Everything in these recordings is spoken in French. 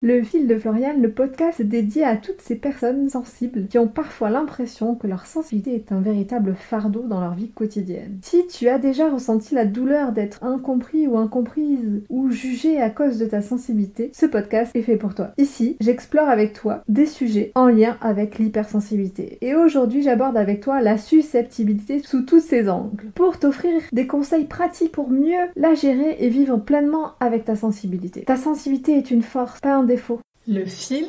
Le fil de Floriane, le podcast dédié à toutes ces personnes sensibles qui ont parfois l'impression que leur sensibilité est un véritable fardeau dans leur vie quotidienne. Si tu as déjà ressenti la douleur d'être incompris ou incomprise ou jugé à cause de ta sensibilité, ce podcast est fait pour toi. Ici, j'explore avec toi des sujets en lien avec l'hypersensibilité. Et aujourd'hui, j'aborde avec toi la susceptibilité sous tous ses angles, pour t'offrir des conseils pratiques pour mieux la gérer et vivre pleinement avec ta sensibilité. Ta sensibilité est une force, pas un défaut. Le fil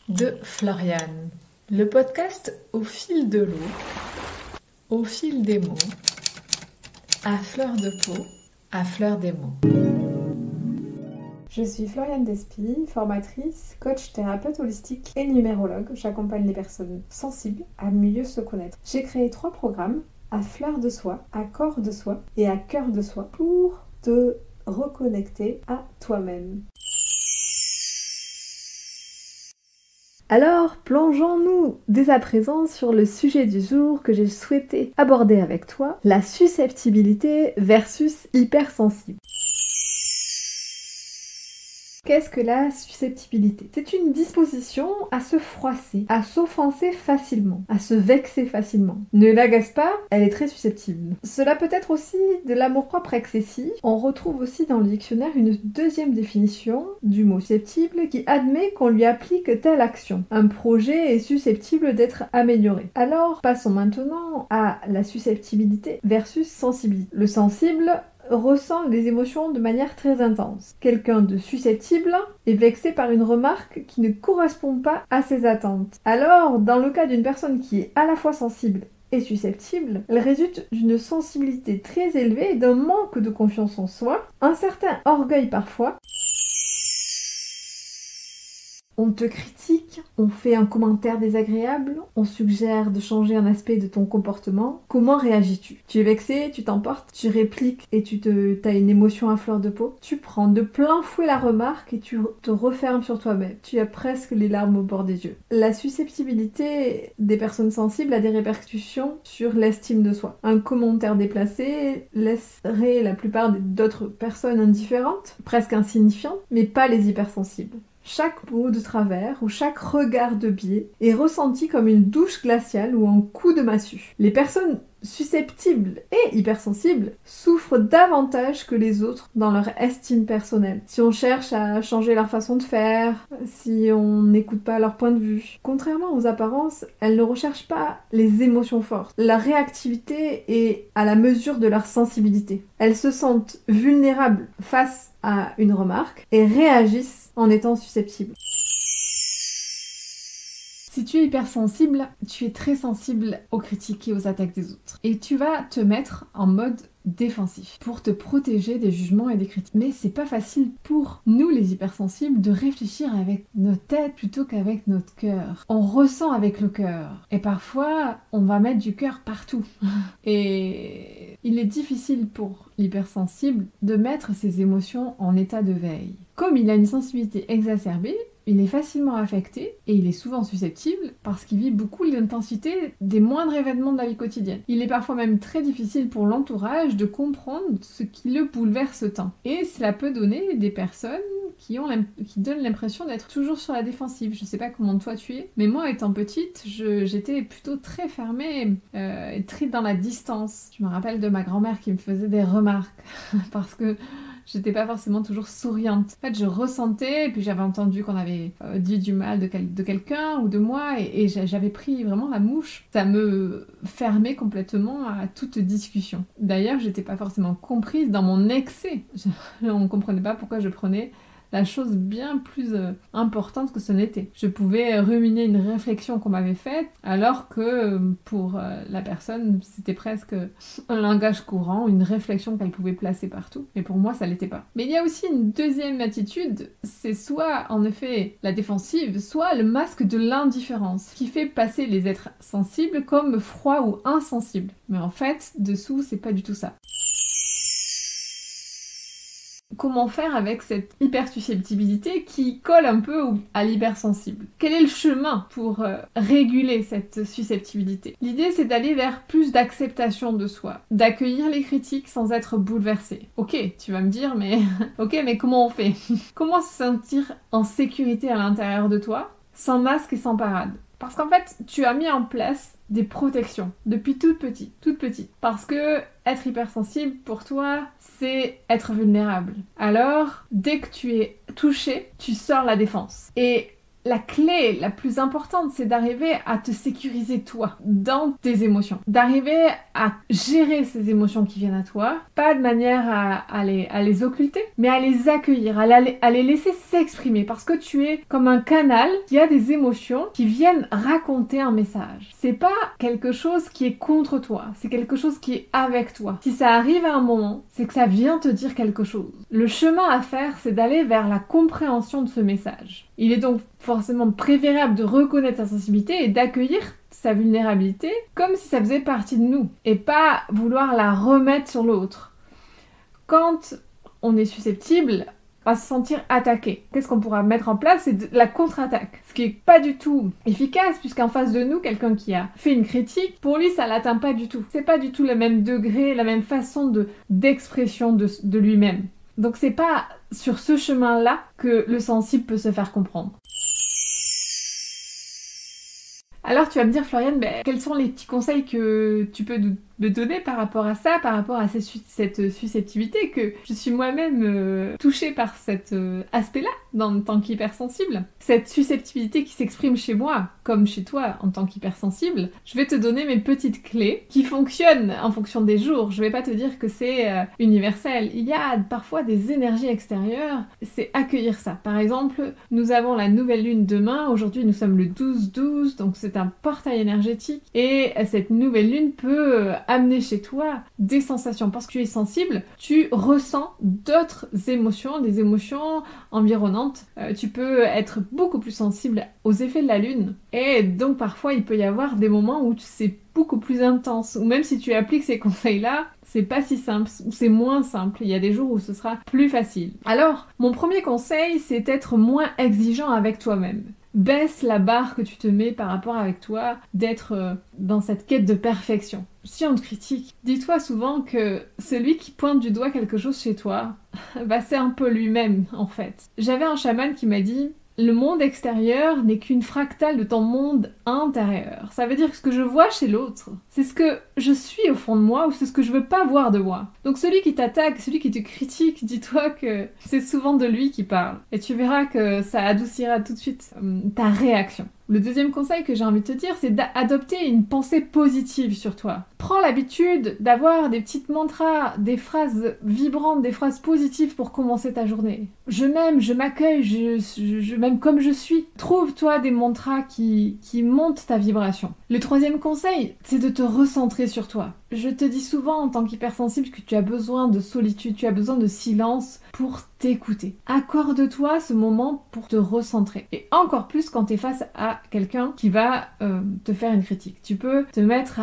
de Floriane. Le podcast au fil de l'eau, au fil des mots, à fleur de peau, à fleur des mots. Je suis Floriane Despy, formatrice, coach thérapeute holistique et numérologue. J'accompagne les personnes sensibles à mieux se connaître. J'ai créé 3 programmes, à fleur de soi, à corps de soi et à cœur de soi, pour te reconnecter à toi-même. Alors, plongeons-nous dès à présent sur le sujet du jour que j'ai souhaité aborder avec toi, la susceptibilité versus hypersensible. Qu'est-ce que la susceptibilité? C'est une disposition à se froisser, à s'offenser facilement, à se vexer facilement. Ne l'agace pas, elle est très susceptible. Cela peut être aussi de l'amour-propre excessif. On retrouve aussi dans le dictionnaire une deuxième définition du mot susceptible qui admet qu'on lui applique telle action. Un projet est susceptible d'être amélioré. Alors, passons maintenant à la susceptibilité versus sensibilité. Le sensible ressent les émotions de manière très intense. Quelqu'un de susceptible est vexé par une remarque qui ne correspond pas à ses attentes. Alors, dans le cas d'une personne qui est à la fois sensible et susceptible, elle résulte d'une sensibilité très élevée et d'un manque de confiance en soi, un certain orgueil parfois. On te critique, on fait un commentaire désagréable, on suggère de changer un aspect de ton comportement. Comment réagis-tu? Tu es vexé, tu t'emportes, tu répliques et t'as une émotion à fleur de peau. Tu prends de plein fouet la remarque et tu te refermes sur toi-même. Tu as presque les larmes au bord des yeux. La susceptibilité des personnes sensibles a des répercussions sur l'estime de soi. Un commentaire déplacé laisserait la plupart d'autres personnes indifférentes, presque insignifiantes, mais pas les hypersensibles. Chaque mot de travers ou chaque regard de biais est ressenti comme une douche glaciale ou un coup de massue. Les personnes susceptibles et hypersensibles souffrent davantage que les autres dans leur estime personnelle. Si on cherche à changer leur façon de faire, si on n'écoute pas leur point de vue. Contrairement aux apparences, elles ne recherchent pas les émotions fortes. Leur réactivité est à la mesure de leur sensibilité. Elles se sentent vulnérables face à une remarque et réagissent en étant susceptibles. Si tu es hypersensible, tu es très sensible aux critiques et aux attaques des autres. Et tu vas te mettre en mode défensif pour te protéger des jugements et des critiques. Mais c'est pas facile pour nous les hypersensibles de réfléchir avec notre tête plutôt qu'avec notre cœur. On ressent avec le cœur. Et parfois, on va mettre du cœur partout. Et il est difficile pour l'hypersensible de mettre ses émotions en état de veille. Comme il a une sensibilité exacerbée, il est facilement affecté et il est souvent susceptible parce qu'il vit beaucoup l'intensité des moindres événements de la vie quotidienne. Il est parfois même très difficile pour l'entourage de comprendre ce qui le bouleverse tant. Et cela peut donner des personnes qui donnent l'impression d'être toujours sur la défensive. Je sais pas comment toi tu es, mais moi étant petite, j'étais plutôt très fermée et très dans la distance. Je me rappelle de ma grand-mère qui me faisait des remarques parce que j'étais pas forcément toujours souriante. En fait, je ressentais, et puis j'avais entendu qu'on avait dit du mal de quelqu'un ou de moi, et j'avais pris vraiment la mouche. Ça me fermait complètement à toute discussion. D'ailleurs, j'étais pas forcément comprise dans mon excès. On comprenait pas pourquoi je prenais la chose bien plus importante que ce n'était. Je pouvais ruminer une réflexion qu'on m'avait faite, alors que pour la personne, c'était presque un langage courant, une réflexion qu'elle pouvait placer partout. Mais pour moi, ça l'était pas. Mais il y a aussi une deuxième attitude, c'est soit en effet la défensive, soit le masque de l'indifférence, qui fait passer les êtres sensibles comme froids ou insensibles. Mais en fait, dessous, c'est pas du tout ça. comment faire avec cette hypersusceptibilité qui colle un peu à l'hypersensible? Quel est le chemin pour réguler cette susceptibilité? L'idée, c'est d'aller vers plus d'acceptation de soi, d'accueillir les critiques sans être bouleversé. Ok, tu vas me dire, mais ok, mais comment on fait? Comment se sentir en sécurité à l'intérieur de toi, sans masque et sans parade? Parce qu'en fait, tu as mis en place des protections depuis toute petite. Parce que être hypersensible, pour toi, c'est être vulnérable. Alors, dès que tu es touché, tu sors la défense. Et la clé la plus importante, c'est d'arriver à te sécuriser toi, dans tes émotions. D'arriver à gérer ces émotions qui viennent à toi, pas de manière à les occulter, mais à les accueillir, à les laisser s'exprimer. Parce que tu es comme un canal qui a des émotions qui viennent raconter un message. C'est pas quelque chose qui est contre toi, c'est quelque chose qui est avec toi. Si ça arrive à un moment, c'est que ça vient te dire quelque chose. Le chemin à faire, c'est d'aller vers la compréhension de ce message. Il est donc forcément préférable de reconnaître sa sensibilité et d'accueillir sa vulnérabilité comme si ça faisait partie de nous et pas vouloir la remettre sur l'autre. Quand on est susceptible, on va se sentir attaqué. Qu'est-ce qu'on pourra mettre en place? C'est de la contre-attaque. Ce qui est pas du tout efficace puisqu'en face de nous, quelqu'un qui a fait une critique, pour lui, ça l'atteint pas du tout. C'est pas du tout le même degré, la même façon d'expression de lui-même. Donc c'est pas sur ce chemin-là que le sensible peut se faire comprendre. Alors tu vas me dire, Floriane, quels sont les petits conseils que tu peux me donner par rapport à ça, par rapport à cette susceptibilité, que je suis moi-même touchée par cet aspect-là en tant qu'hypersensible. Cette susceptibilité qui s'exprime chez moi, comme chez toi en tant qu'hypersensible. Je vais te donner mes petites clés qui fonctionnent en fonction des jours. Je vais pas te dire que c'est universel. Il y a parfois des énergies extérieures, c'est accueillir ça. Par exemple, nous avons la nouvelle lune demain, aujourd'hui nous sommes le 12-12, donc c'est un portail énergétique, et cette nouvelle lune peut amener chez toi des sensations. Parce que tu es sensible, tu ressens d'autres émotions, des émotions environnantes. Tu peux être beaucoup plus sensible aux effets de la lune. Et donc parfois il peut y avoir des moments où c'est beaucoup plus intense. Ou même si tu appliques ces conseils-là, c'est pas si simple, ou c'est moins simple. Il y a des jours où ce sera plus facile. Alors, mon premier conseil, c'est d'être moins exigeant avec toi-même. Baisse la barre que tu te mets par rapport avec toi, d'être dans cette quête de perfection. Si on te critique, dis-toi souvent que celui qui pointe du doigt quelque chose chez toi, c'est un peu lui-même en fait. J'avais un chaman qui m'a dit: le monde extérieur n'est qu'une fractale de ton monde intérieur. Ça veut dire que ce que je vois chez l'autre, c'est ce que je suis au fond de moi ou c'est ce que je veux pas voir de moi. Donc celui qui t'attaque, celui qui te critique, dis-toi que c'est souvent de lui qui parle. Et tu verras que ça adoucira tout de suite ta réaction. Le deuxième conseil que j'ai envie de te dire, c'est d'adopter une pensée positive sur toi. Prends l'habitude d'avoir des petites mantras, des phrases vibrantes, des phrases positives pour commencer ta journée. Je m'aime, je m'accueille, je m'aime comme je suis. Trouve-toi des mantras qui montent ta vibration. Le troisième conseil, c'est de te recentrer sur toi. Je te dis souvent en tant qu'hypersensible que tu as besoin de solitude, tu as besoin de silence pour t'écouter. Accorde-toi ce moment pour te recentrer. Et encore plus quand tu es face à quelqu'un qui va te faire une critique. Tu peux te mettre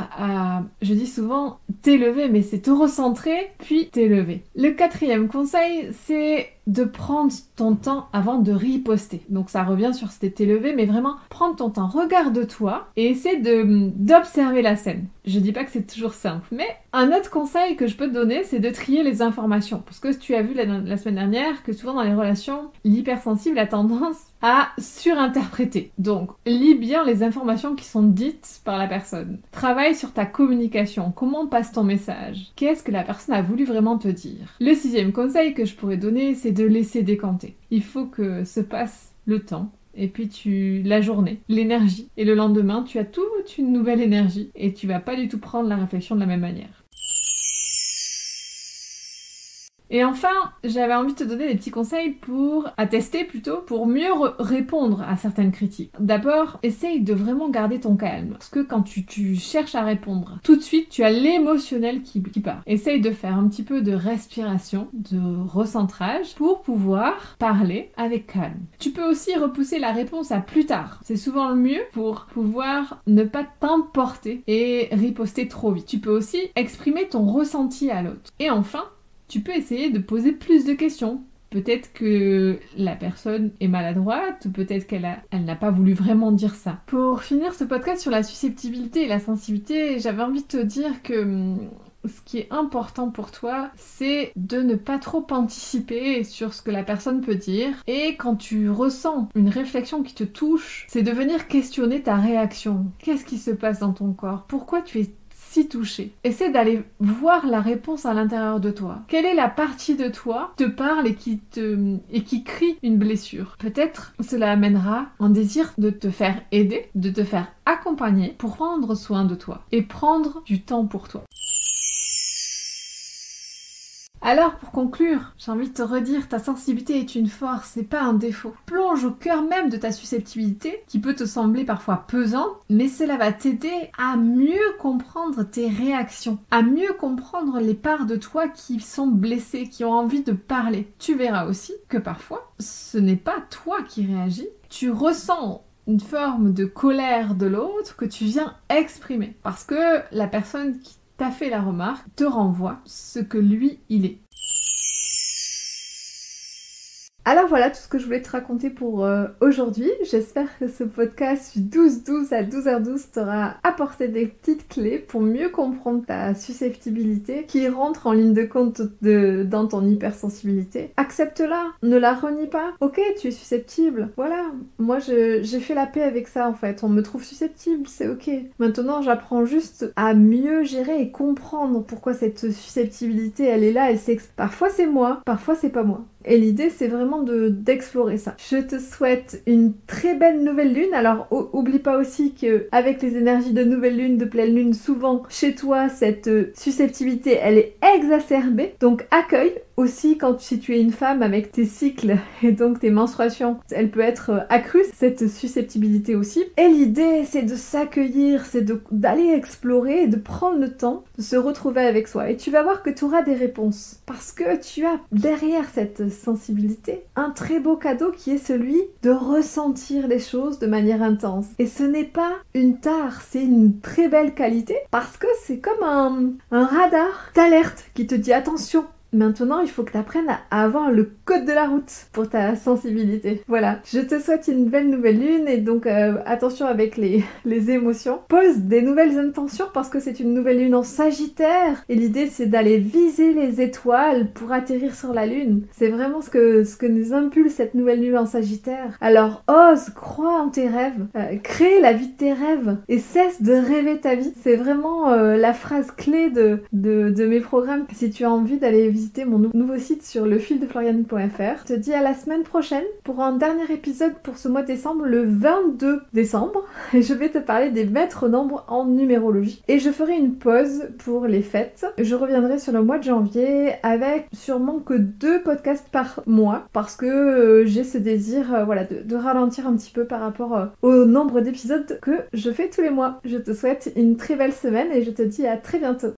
je dis souvent, t'élever, mais c'est te recentrer, puis t'élever. Le quatrième conseil, c'est de prendre ton temps avant de riposter. Donc ça revient sur cet élevé, mais vraiment prendre ton temps, regarde-toi et essaie d'observer la scène. Je dis pas que c'est toujours simple, mais un autre conseil que je peux te donner, c'est de trier les informations. Parce que tu as vu la semaine dernière que souvent dans les relations, l'hypersensible a tendance à surinterpréter. Donc, lis bien les informations qui sont dites par la personne. Travaille sur ta communication. Comment passe ton message? Qu'est-ce que la personne a voulu vraiment te dire? Le sixième conseil que je pourrais donner, c'est de laisser décanter. Il faut que se passe le temps. Et puis la journée, l'énergie. Et le lendemain, tu as toute une nouvelle énergie. Et tu vas pas du tout prendre la réflexion de la même manière. Et enfin, j'avais envie de te donner des petits conseils à tester plutôt, pour mieux répondre à certaines critiques. D'abord, essaye de vraiment garder ton calme. Parce que quand tu cherches à répondre, tout de suite, tu as l'émotionnel qui part. Essaye de faire un petit peu de respiration, de recentrage, pour pouvoir parler avec calme. Tu peux aussi repousser la réponse à plus tard. C'est souvent le mieux pour pouvoir ne pas t'emporter et riposter trop vite. Tu peux aussi exprimer ton ressenti à l'autre. Et enfin, tu peux essayer de poser plus de questions. Peut-être que la personne est maladroite, ou peut-être qu'elle n'a pas voulu vraiment dire ça. Pour finir ce podcast sur la susceptibilité et la sensibilité, j'avais envie de te dire que ce qui est important pour toi, c'est de ne pas trop anticiper sur ce que la personne peut dire. Et quand tu ressens une réflexion qui te touche, c'est de venir questionner ta réaction. Qu'est-ce qui se passe dans ton corps? Pourquoi tu es si touché? Essaie d'aller voir la réponse à l'intérieur de toi. Quelle est la partie de toi qui te parle et qui crie une blessure? Peut-être cela amènera un désir de te faire aider, de te faire accompagner pour prendre soin de toi et prendre du temps pour toi. Alors pour conclure, j'ai envie de te redire, ta sensibilité est une force, c'est pas un défaut. Plonge au cœur même de ta susceptibilité, qui peut te sembler parfois pesante, mais cela va t'aider à mieux comprendre tes réactions, à mieux comprendre les parts de toi qui sont blessées, qui ont envie de parler. Tu verras aussi que parfois, ce n'est pas toi qui réagis, tu ressens une forme de colère de l'autre que tu viens exprimer, parce que la personne qui t'a fait la remarque te renvoie ce que lui, il est. Alors voilà tout ce que je voulais te raconter pour aujourd'hui. J'espère que ce podcast du 12-12 à 12h12 t'aura apporté des petites clés pour mieux comprendre ta susceptibilité qui rentre en ligne de compte dans ton hypersensibilité. Accepte-la, ne la renie pas. Ok, tu es susceptible, voilà. Moi j'ai fait la paix avec ça en fait. On me trouve susceptible, c'est ok. Maintenant j'apprends juste à mieux gérer et comprendre pourquoi cette susceptibilité elle est là, parfois c'est moi, parfois c'est pas moi. Et l'idée, c'est vraiment d'explorer ça. Je te souhaite une très belle nouvelle lune. Alors, oublie pas aussi que avec les énergies de nouvelle lune, de pleine lune, souvent, chez toi, cette susceptibilité, elle est exacerbée. Donc, accueille aussi si tu es une femme avec tes cycles et donc tes menstruations, elle peut être accrue, cette susceptibilité aussi. Et l'idée, c'est de s'accueillir, c'est d'aller explorer et de prendre le temps de se retrouver avec soi. Et tu vas voir que tu auras des réponses. Parce que tu as derrière cette sensibilité un très beau cadeau qui est celui de ressentir les choses de manière intense. Et ce n'est pas une tare, c'est une très belle qualité parce que c'est comme un radar d'alerte qui te dit attention. Maintenant, il faut que tu apprennes à avoir le code de la route pour ta sensibilité. Voilà, je te souhaite une belle nouvelle lune et donc attention avec les émotions. Pose des nouvelles intentions parce que c'est une nouvelle lune en Sagittaire et l'idée c'est d'aller viser les étoiles pour atterrir sur la lune. C'est vraiment ce que nous impulse cette nouvelle lune en Sagittaire. Alors ose, crois en tes rêves, crée la vie de tes rêves et cesse de rêver ta vie. C'est vraiment la phrase clé de mes programmes. Si tu as envie d'aller visiter mon nouveau site sur lefildefloriane.fr. Je te dis à la semaine prochaine pour un dernier épisode pour ce mois de décembre, le 22 décembre. Et je vais te parler des maîtres nombres en numérologie. Et je ferai une pause pour les fêtes. Je reviendrai sur le mois de janvier avec sûrement que 2 podcasts par mois parce que j'ai ce désir de ralentir un petit peu par rapport au nombre d'épisodes que je fais tous les mois. Je te souhaite une très belle semaine et je te dis à très bientôt.